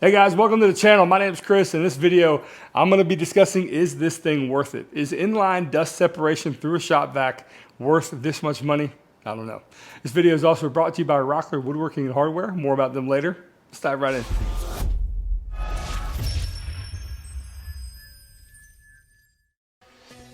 Hey guys, welcome to the channel. My name is Chris. In this video, I'm going to be discussing, is this thing worth it? Is inline dust separation through a shop vac worth this much money? I don't know. This video is also brought to you by Rockler Woodworking and Hardware. More about them later. Let's dive right in.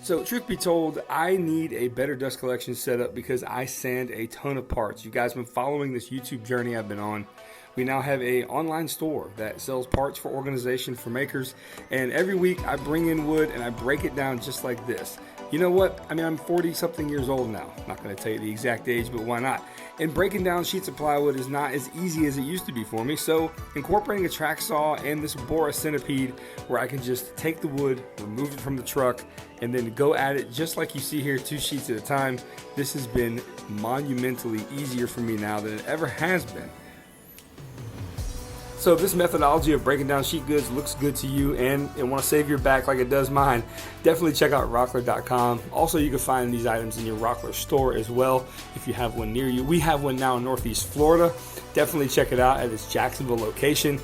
So truth be told, I need a better dust collection setup because I sand a ton of parts. You guys have been following this YouTube journey I've been on. We now have an online store that sells parts for organization for makers, and every week I bring in wood and I break it down just like this. You know what? I mean, I'm 40 something years old now. I'm not going to tell you the exact age, but why not? And breaking down sheets of plywood is not as easy as it used to be for me, so incorporating a track saw and this Bora centipede where I can just take the wood, remove it from the truck, and then go at it just like you see here, 2 sheets at a time. This has been monumentally easier for me now than it ever has been. So if this methodology of breaking down sheet goods looks good to you and want to save your back like it does mine, definitely check out rockler.com. Also, you can find these items in your Rockler store as well if you have one near you. We have one now in Northeast Florida. Definitely check it out at its Jacksonville location.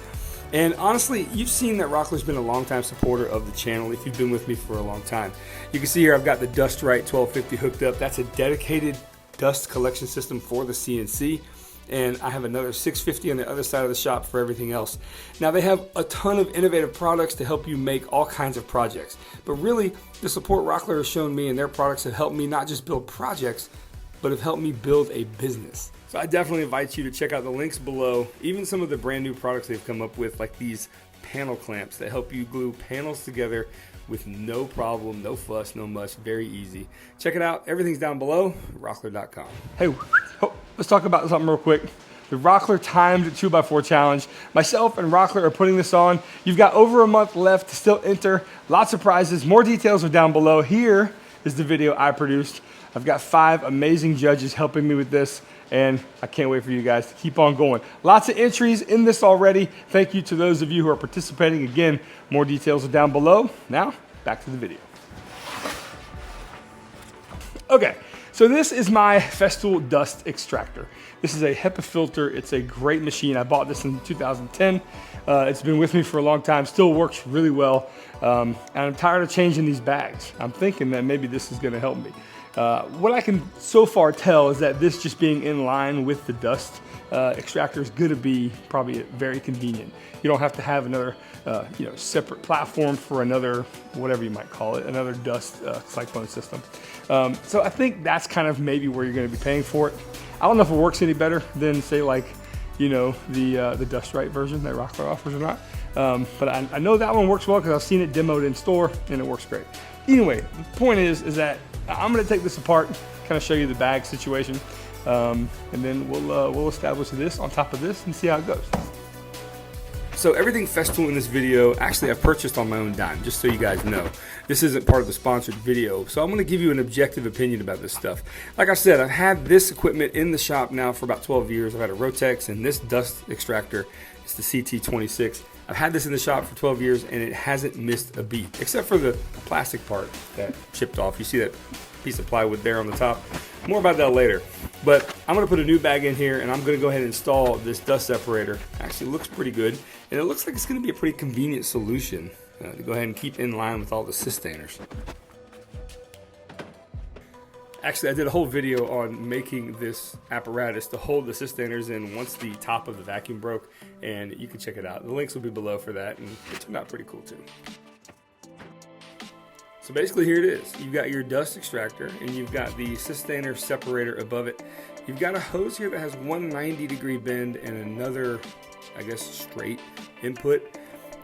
And honestly, you've seen that Rockler's been a longtime supporter of the channel if you've been with me for a long time. You can see here I've got the Dust Right 1250 hooked up. That's a dedicated dust collection system for the CNC. And I have another 650 on the other side of the shop for everything else. Now they have a ton of innovative products to help you make all kinds of projects. But really, the support Rockler has shown me and their products have helped me not just build projects, but have helped me build a business. So I definitely invite you to check out the links below, even some of the brand new products they've come up with, like these panel clamps that help you glue panels together with no problem, no fuss, no muss, very easy. Check it out. Everything's down below, rockler.com. Hey, let's talk about something real quick. The Rockler timed 2x4 challenge. Myself and Rockler are putting this on. You've got over a month left to still enter. Lots of prizes. More details are down below. Here is the video I produced. I've got 5 amazing judges helping me with this, and I can't wait for you guys to keep on going. Lots of entries in this already. Thank you to those of you who are participating. Again, more details are down below. Now, back to the video. Okay, so this is my Festool dust extractor. This is a HEPA filter. It's a great machine. I bought this in 2010. It's been with me for a long time, still works really well. And I'm tired of changing these bags. I'm thinking that maybe this is gonna help me. What I can so far tell is that this just being in line with the dust extractor is going to be probably very convenient. You don't have to have another separate platform for another, whatever you might call it, another dust Cyclone system. So I think that's kind of maybe where you're going to be paying for it. I don't know if it works any better than, say, like, the Dust Right version that Rockler offers or not. But I know that one works well because I've seen it demoed in store and it works great. Anyway, the point is that I'm going to take this apart, kind of show you the bag situation, and then we'll establish this on top of this and see how it goes. So everything Festool in this video, actually I've purchased on my own dime, just so you guys know. This isn't part of the sponsored video, so I'm going to give you an objective opinion about this stuff. Like I said, I've had this equipment in the shop now for about 12 years. I've had a Rotex and this dust extractor. It's the CT26. I've had this in the shop for 12 years and it hasn't missed a beat, except for the plastic part that chipped off. You see that piece of plywood there on the top? More about that later. But I'm gonna put a new bag in here and I'm gonna go ahead and install this dust separator. Actually, it looks pretty good. And it looks like it's gonna be a pretty convenient solution to go ahead and keep in line with all the sustainers. Actually, I did a whole video on making this apparatus to hold the sustainers in once the top of the vacuum broke, and you can check it out. The links will be below for that, and it turned out pretty cool too. So basically here it is. You've got your dust extractor, and you've got the sustainer separator above it. You've got a hose here that has one 90-degree bend and another, I guess, straight input.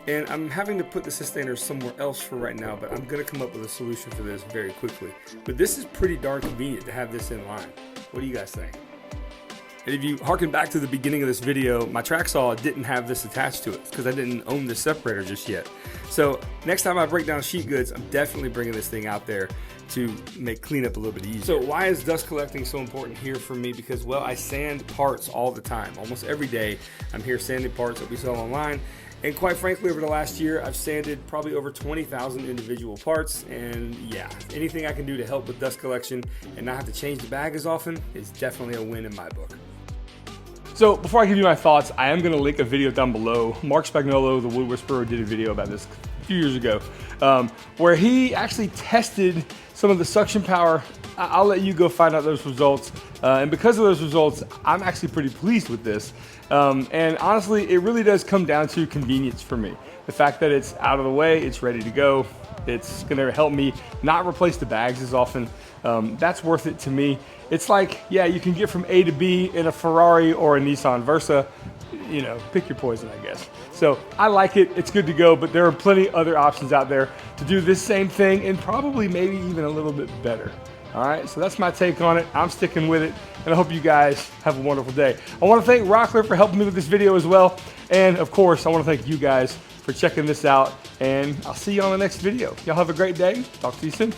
And I'm having to put the sustainer somewhere else for right now, but I'm gonna come up with a solution for this very quickly. But this is pretty darn convenient to have this in line. What do you guys think? And if you harken back to the beginning of this video, my track saw didn't have this attached to it because I didn't own this separator just yet. So next time I break down sheet goods, I'm definitely bringing this thing out there to make cleanup a little bit easier. So why is dust collecting so important here for me? Because, well, I sand parts all the time. Almost every day I'm here sanding parts that we sell online. And quite frankly, over the last year, I've sanded probably over 20,000 individual parts. And yeah, anything I can do to help with dust collection and not have to change the bag as often is definitely a win in my book. So before I give you my thoughts, I am gonna link a video down below. Mark Spagnolo, the Wood Whisperer, did a video about this a few years ago, where he actually tested some of the suction power. I'll let you go find out those results. And because of those results, I'm actually pretty pleased with this. And honestly, it really does come down to convenience for me. The fact that it's out of the way, it's ready to go. It's gonna help me not replace the bags as often. That's worth it to me. It's like, yeah, you can get from A to B in a Ferrari or a Nissan Versa. You know, pick your poison, I guess. So I like it, it's good to go, but there are plenty other options out there to do this same thing and probably maybe even a little bit better. All right, so that's my take on it. I'm sticking with it, and I hope you guys have a wonderful day. I want to thank Rockler for helping me with this video as well. And of course, I want to thank you guys for checking this out, and I'll see you on the next video. Y'all have a great day. Talk to you soon.